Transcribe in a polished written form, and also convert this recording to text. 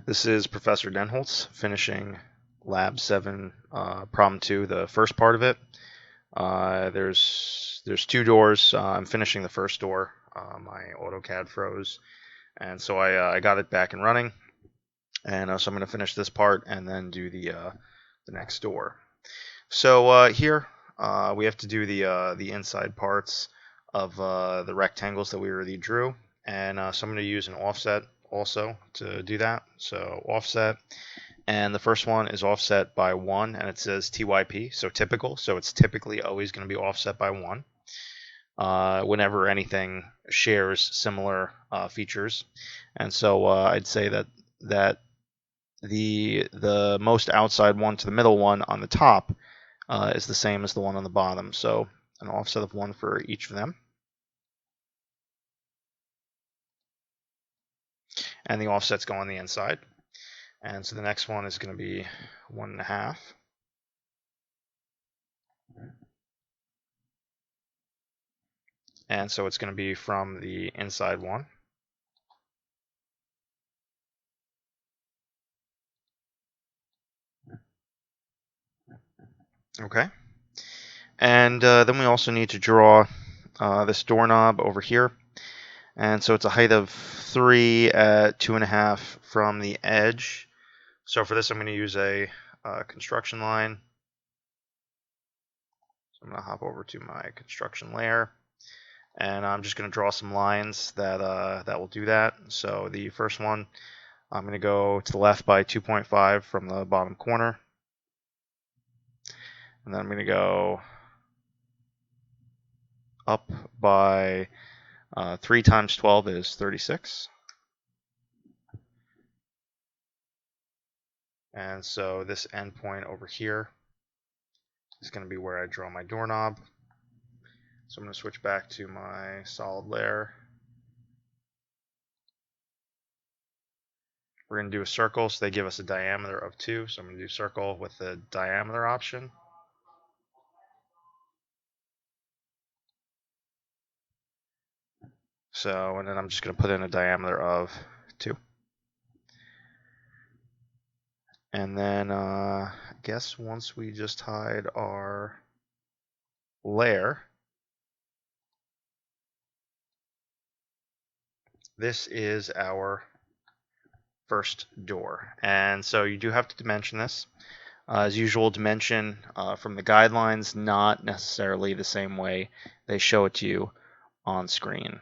This is Professor Denholtz finishing Lab 7, Problem 2, the first part of it. There's two doors. I'm finishing the first door. My AutoCAD froze, and so I got it back and running. And so I'm going to finish this part and then do the next door. So here we have to do the inside parts of the rectangles that we already drew, and so I'm going to use an offset also to do that. So offset, and the first one is offset by 1, and it says TYP, so typical. So it's typically always going to be offset by 1 whenever anything shares similar features. And so I'd say that the most outside one to the middle one on the top is the same as the one on the bottom. So an offset of 1 for each of them. And the offsets go on the inside. And so the next one is going to be 1.5. And so it's going to be from the inside one. Okay. And then we also need to draw this doorknob over here. And so it's a height of 3 at 2.5 from the edge. So for this, I'm going to use a construction line. So I'm going to hop over to my construction layer. And I'm just going to draw some lines that will do that. So the first one, I'm going to go to the left by 2.5 from the bottom corner. And then I'm going to go up by 3 times 12 is 36. And so this endpoint over here is going to be where I draw my doorknob. So I'm going to switch back to my solid layer. We're going to do a circle, so they give us a diameter of 2. So I'm going to do circle with the diameter option. So, and then I'm just going to put in a diameter of 2. And then I guess once we just hide our layer, this is our first door. And so you do have to dimension this. As usual, dimension from the guidelines, not necessarily the same way they show it to you on screen.